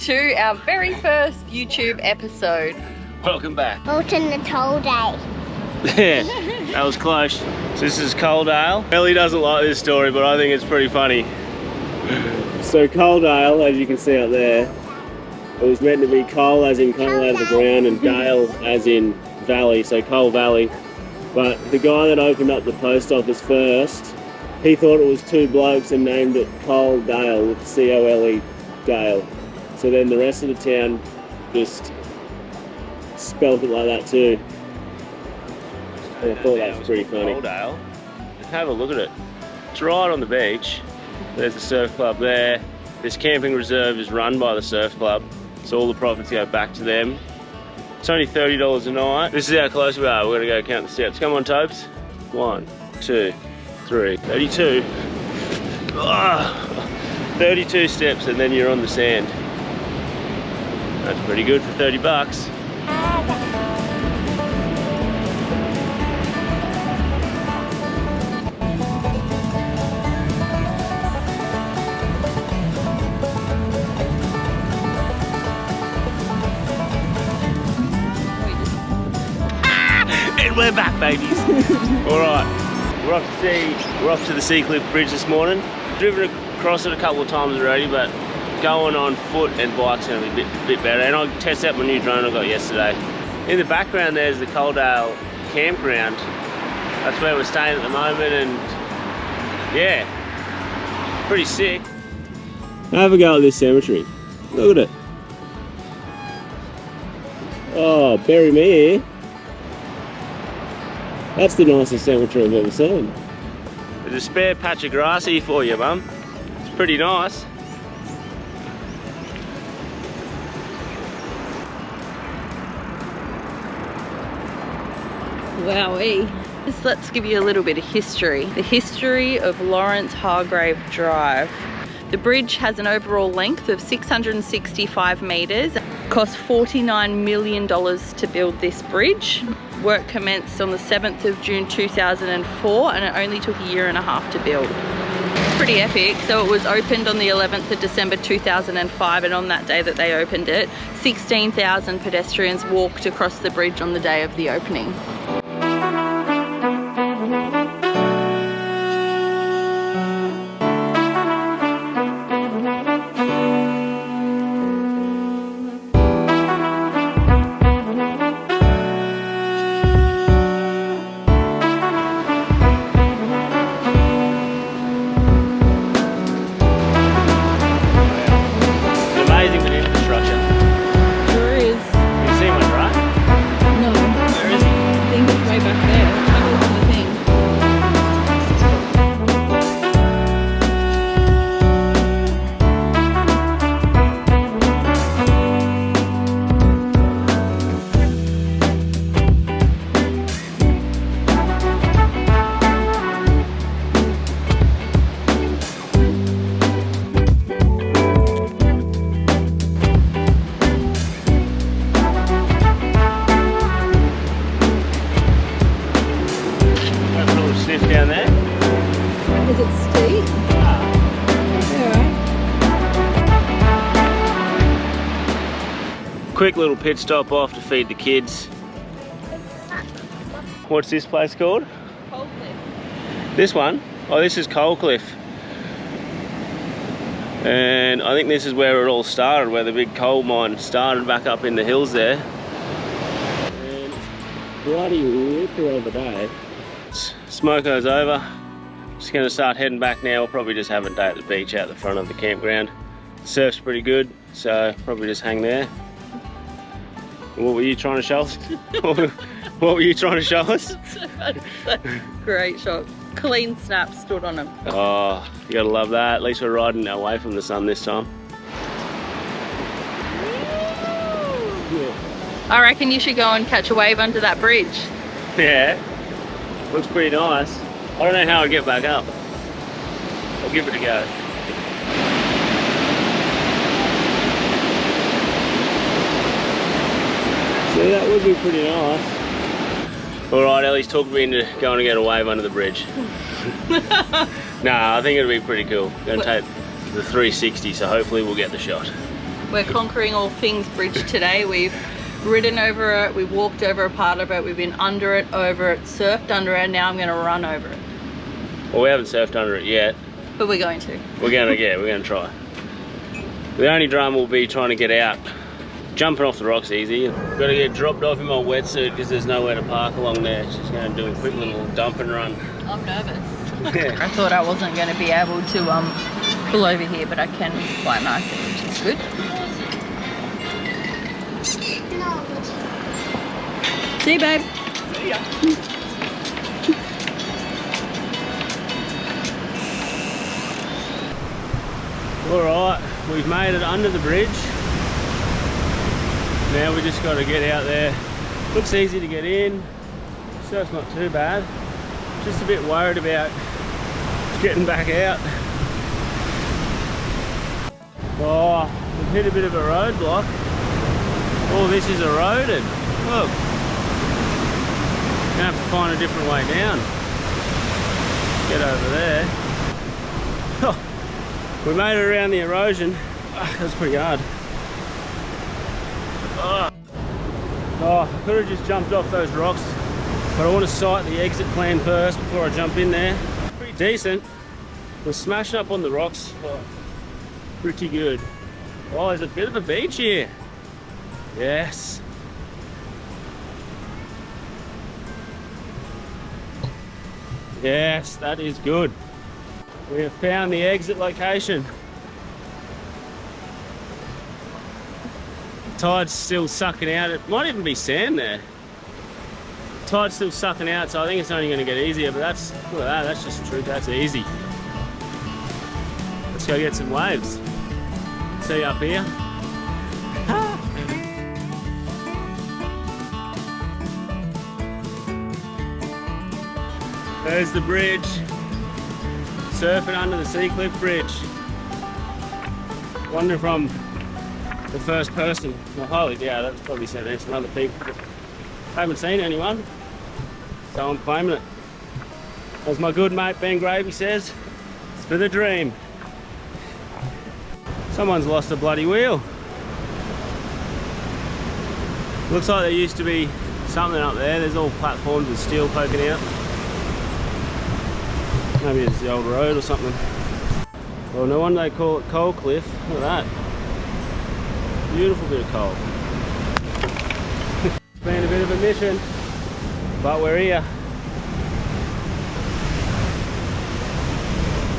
to our very first YouTube episode. Welcome back. Welcome to Coledale. Yeah, that was close. So this is Coledale. Ellie doesn't like this story, but I think it's pretty funny. So Coledale, as you can see up there, it was meant to be coal as in coal out of the ground and dale as in valley, so Coal Valley. But the guy that opened up the post office first, he thought it was two blokes and named it Coledale with C-O-L-E Dale. So then the rest of the town just spelled it like that too. I thought that was pretty funny. Coledale. Have a look at it. It's right on the beach. There's the surf club there. This camping reserve is run by the surf club, so all the profits go back to them. It's only $30 a night. This is how close we are. We're gonna go count the steps. Come on, Tobes. 1, 2, 3, 32. 32 steps and then you're on the sand. That's pretty good for 30 bucks. And we're back, babies. All right, we're off to the Seacliff Bridge this morning. Driven across it a couple of times already, but going on foot and bike's going to be a bit better. And I'll test out my new drone I got yesterday. In the background there's the Coledale campground. That's where we're staying at the moment, and yeah, pretty sick. Have a go at this cemetery. Look at it. Oh, bury me here. That's the nicest cemetery I've ever seen. There's a spare patch of grass here for you, Mum. It's pretty nice. Wowee. Let's give you a little bit of history. The history of Lawrence Hargrave Drive. The bridge has an overall length of 665 metres. Cost $49 million to build this bridge. Work commenced on the 7th of June 2004 and it only took a year and a half to build. Pretty epic. So it was opened on the 11th of December 2005, and on that day that they opened it, 16,000 pedestrians walked across the bridge on the day of the opening. Down there. Is it steep? Alright. Quick little pit stop off to feed the kids. What's this place called? Coledale. This one? Oh, this is Seacliff. And I think this is where it all started, where the big coal mine started back up in the hills there. And it's bloody winter over day. Smoko's over. Just gonna start heading back now. We'll probably just have a day at the beach out the front of the campground. The surf's pretty good, so probably just hang there. What were you trying to show us? What were you trying to show us? Great shot. Clean snap stood on him. Oh, you gotta love that. At least we're riding away from the sun this time. I reckon you should go and catch a wave under that bridge. Yeah, looks pretty nice. I don't know how I'd get back up. I'll give it a go. See, that would be pretty nice. Alright, Ellie's talked me into going to get a wave under the bridge. Nah, I think it'll be pretty cool. Going to take the 360, so hopefully we'll get the shot. We're conquering all things bridge today. We've ridden over it, we've walked over a part of it, we've been under it, over it, surfed under it, now I'm going to run over it. Well, we haven't surfed under it yet. But we're going to. We're going to try. The only drama will be trying to get out. Jumping off the rocks easy. Got to get dropped off in my wetsuit because there's nowhere to park along there. Just going to do a quick little dump and run. I'm nervous. Yeah. I thought I wasn't going to be able to pull over here, but I can quite nicely, which is good. See you, babe. See ya. Alright, we've made it under the bridge. Now we just got to get out there. Looks easy to get in. Surf's not too bad. Just a bit worried about getting back out. Oh, we've hit a bit of a roadblock. Oh, this is eroded. Look. Gonna have to find a different way down. Get over there. Oh, we made it around the erosion. Oh, that was pretty hard. Oh, I could have just jumped off those rocks, but I want to sight the exit plan first before I jump in there. Pretty decent. We're smashing up on the rocks. Oh, pretty good. Oh, there's a bit of a beach here. Yes. Yes, that is good. We have found the exit location. Tide's still sucking out. It might even be sand there. Tide's still sucking out, so I think it's only going to get easier, but that's, look at that, that's just the truth, that's easy. Let's go get some waves. See you up here. There's the bridge. Surfing under the Seacliff Bridge. Wonder if I'm the first person. Well, holy yeah, that's probably said there's some other people. I haven't seen anyone, so I'm claiming it. As my good mate Ben Gravy says, it's for the dream. Someone's lost a bloody wheel. Looks like there used to be something up there. There's all platforms with steel poking out. Maybe it's the old road or something. Well, no wonder they call it Coal Cliff. Look at that. Beautiful bit of coal. It's been a bit of a mission, but we're here.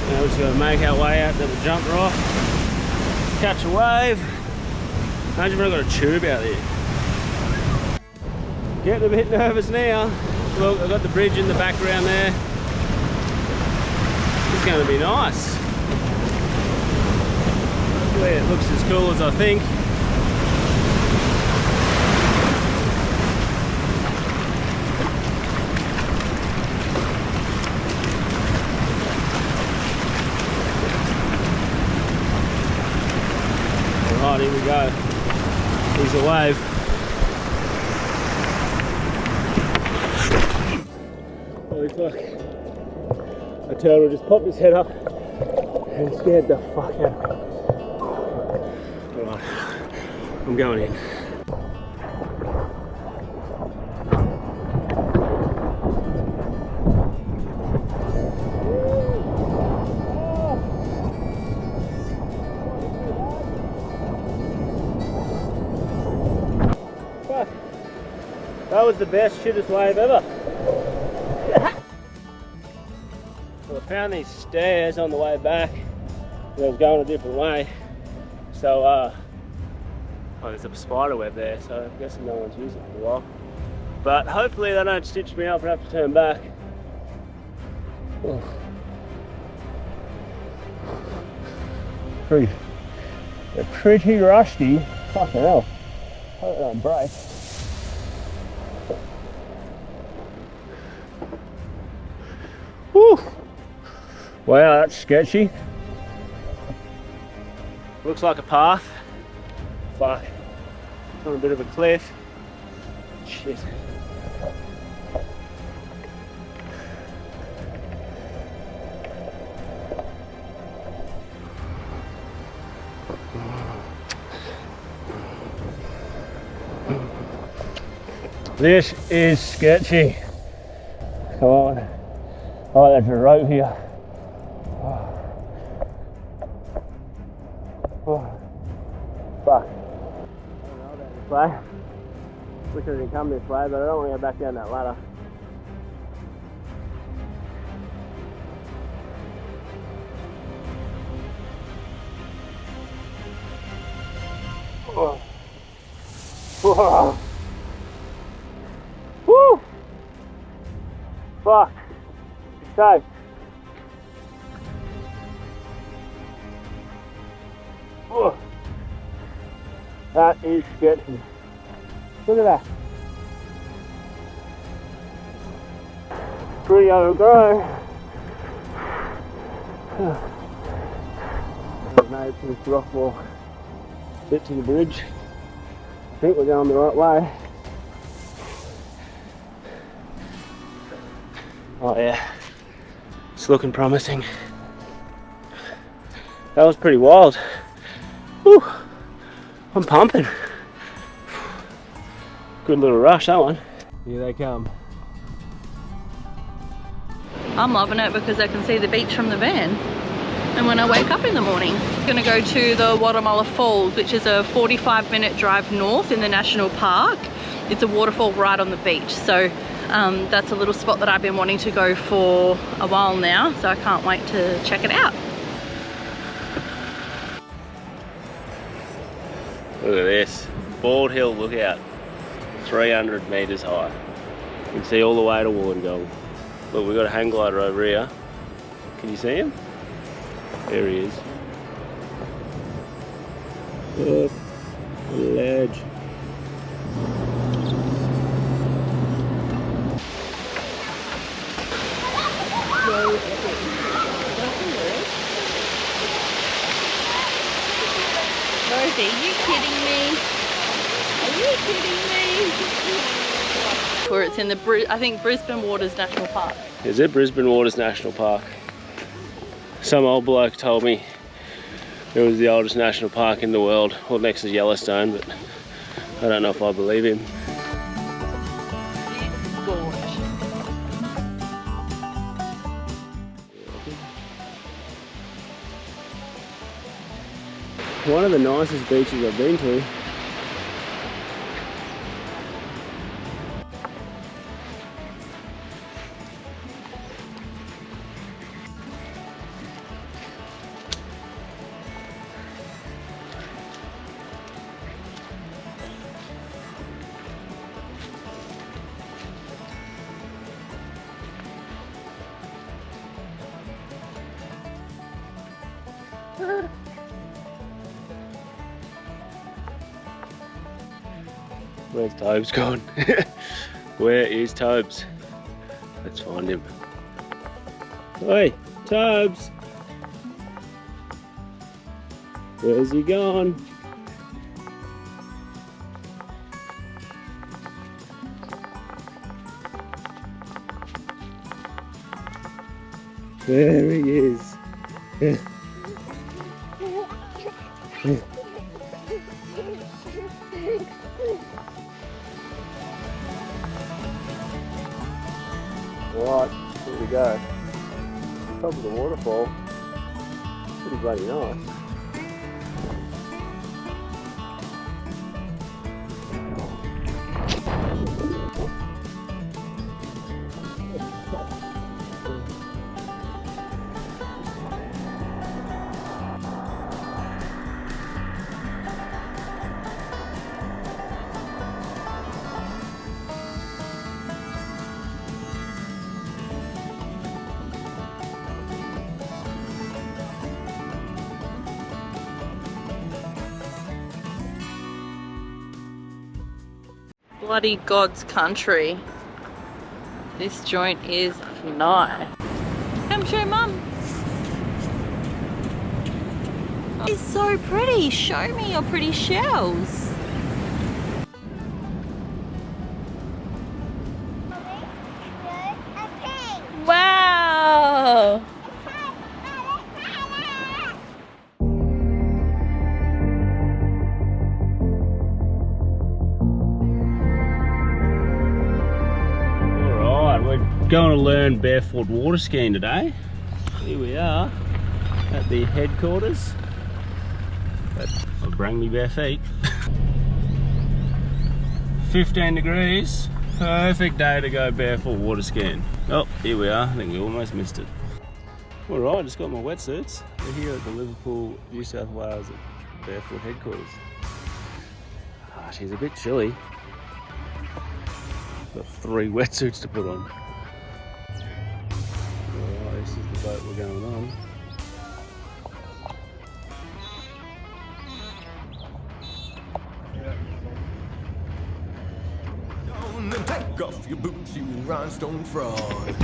Now we're just going to make our way out to the jump rock, catch a wave. Imagine if I've got a tube out there. Getting a bit nervous now. Look, I've got the bridge in the background there. It's going to be nice. Hopefully it looks as cool as I think. Alright, here we go. Here's a wave. Holy fuck. A turtle just popped his head up and scared the fuck out of me. Alright, I'm going in. Fuck. That was the best shittest wave ever. So I found these stairs on the way back and I was going a different way. So, oh, there's a spider web there, so I'm guessing no one's used it for a while. But hopefully they don't stitch me up and have to turn back. They're pretty rusty. Fucking hell. Hope they don't break. Whew. Wow, that's sketchy. Looks like a path. Fuck. On a bit of a cliff. Shit. This is sketchy. Come on. Oh, there's a rope here. Oh. Fuck. I don't know about this way. Wish I didn't come this way, but I don't want to go back down that ladder. Oh. Whoa. Woo! Fuck. Okay. Oh. That is sketchy. Look at that. Pretty overgrown. I've made this rock wall bit to the bridge. I think we're going the right way. Oh yeah, it's looking promising. That was pretty wild. Whew. I'm pumping. Good little rush, that one. Here they come. I'm loving it because I can see the beach from the van. And when I wake up in the morning, I'm gonna go to the Wattamolla Falls, which is a 45-minute drive north in the national park. It's a waterfall right on the beach. So that's a little spot that I've been wanting to go for a while now. So I can't wait to check it out. Look at this, Bald Hill Lookout, 300 metres high. You can see all the way to Wollongong. Look, we've got a hang glider over here. Can you see him? There he is. Look, a ledge. Rosie, are you kidding me? Are you kidding me? Where it's in the, I think, Brisbane Waters National Park. Is it Brisbane Waters National Park? Some old bloke told me it was the oldest national park in the world. Well, next is Yellowstone, but I don't know if I believe him. It's gorgeous. One of the nicest beaches I've been to. Where's Tobes gone? Where is Tobes? Let's find him. Oi, Tobes! Where's he gone? There he is. Right, here we go. Top of the waterfall. Pretty bloody nice. Bloody God's country. This joint is nice. Come show Mum. It's so pretty. Show me your pretty shells. Wow. we're going to learn barefoot water skiing today. Here we are at the headquarters. But I'll bring me bare feet. 15 degrees, perfect day to go barefoot water skiing. Oh, here we are. I think we almost missed it. All right, just got my wetsuits. We're here at the Liverpool, New South Wales barefoot headquarters. Ah, she's a bit chilly. Got 3 wetsuits to put on. Alright, this is the boat we're going on. And take off your boots, you rhinestone fraud.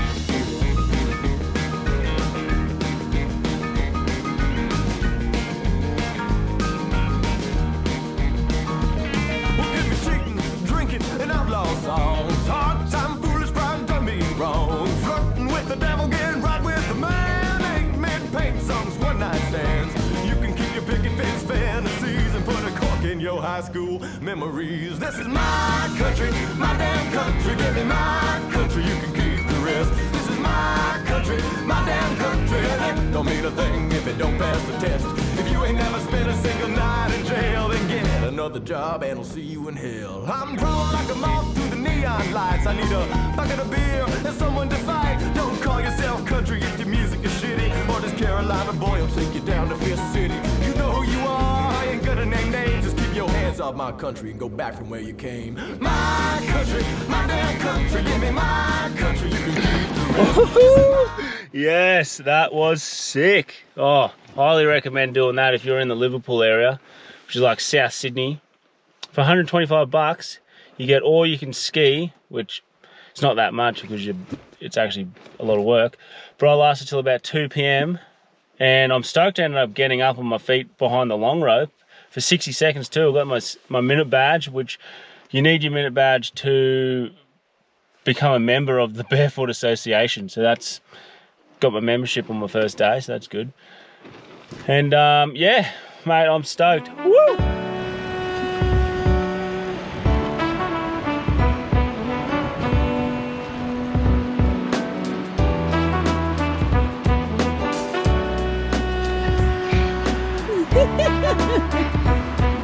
An outlaw songs, hard time, foolish pride, done me wrong. Flirting with the devil, getting right with the man. Ain't mid-paint songs, one-night stands. You can keep your picket fence fantasies and put a cork in your high school memories. This is my country, my damn country. Give me my country, you can keep the rest. This is my country, my damn country. And it don't mean a thing if it don't pass the test. If you ain't never spent a single night in jail, then get another job and I'll see you in hell. I'm drawn like a moth through the neon lights. I need a bucket of beer and someone to fight. Don't call yourself country if your music is shitty. Or this Carolina boy will take you down to Fifth City. You know who you are, I ain't gonna name names. Just keep your hands off my country and go back from where you came. My country, my damn country. Give me my country, you can keep the rest. Yes, that was sick. Oh, highly recommend doing that if you're in the Liverpool area, which is like South Sydney. For 125 bucks, you get all you can ski, which it's not that much because it's actually a lot of work. But I lasted till about 2 p.m. and I'm stoked I ended up getting up on my feet behind the long rope for 60 seconds too. I got my minute badge, which you need your minute badge to become a member of the Barefoot Association. So that's got my membership on my first day, so that's good. And yeah, mate, I'm stoked. Woo!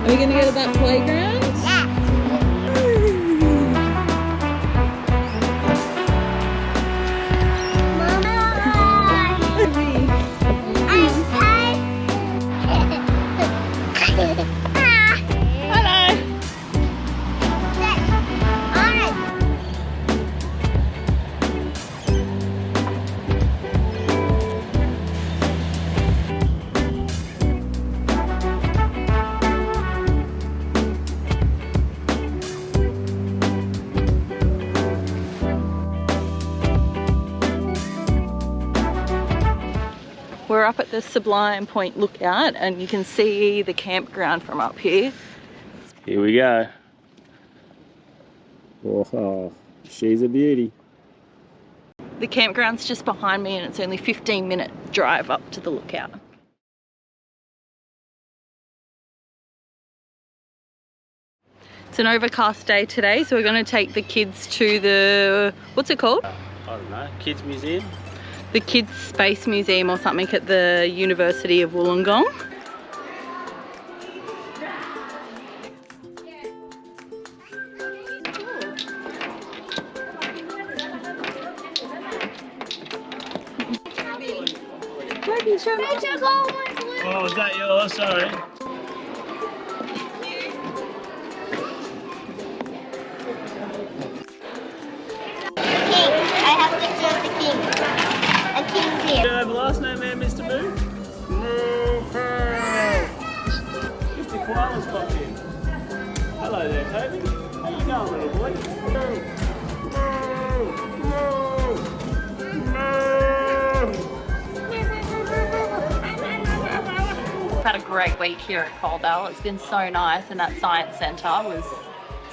Are we gonna go to that playground? We're up at the Sublime Point Lookout and you can see the campground from up here. Here we go. Oh, she's a beauty. The campground's just behind me and it's only a 15-minute drive up to the lookout. It's an overcast day today, so we're going to take the kids to the, what's it called? I don't know, Kids Museum? The Kids Space Museum or something at the University of Wollongong. Oh, is that yours? Sorry. Do you have a last name there, Mr. Boo? Mr. Koala's popped in. Hello there, Toby. How you going, little boy? We've had a great week here at Coledale. It's been so nice and that science centre was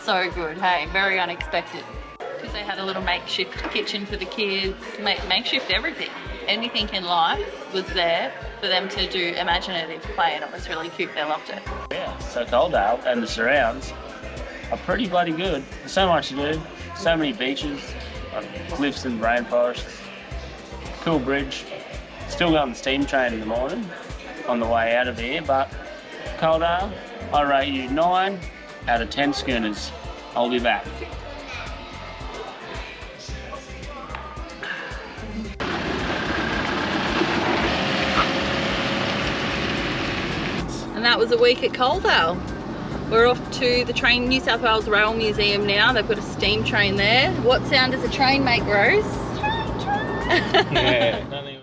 so good, hey, very unexpected. Because they had a little makeshift kitchen for the kids, makeshift everything. Anything in life was there for them to do imaginative play and it was really cute, they loved it. Yeah, so Coledale and the surrounds are pretty bloody good. There's so much to do, so many beaches. cliffs and rainforest. Cool bridge. Still going the steam train in the morning on the way out of here, but Coledale, I rate you 9 out of 10 schooners. I'll be back. And that was a week at Coledale. We're off to the New South Wales Rail Museum now. They've got a steam train there. What sound does a train make, Rose? Yeah, nothing.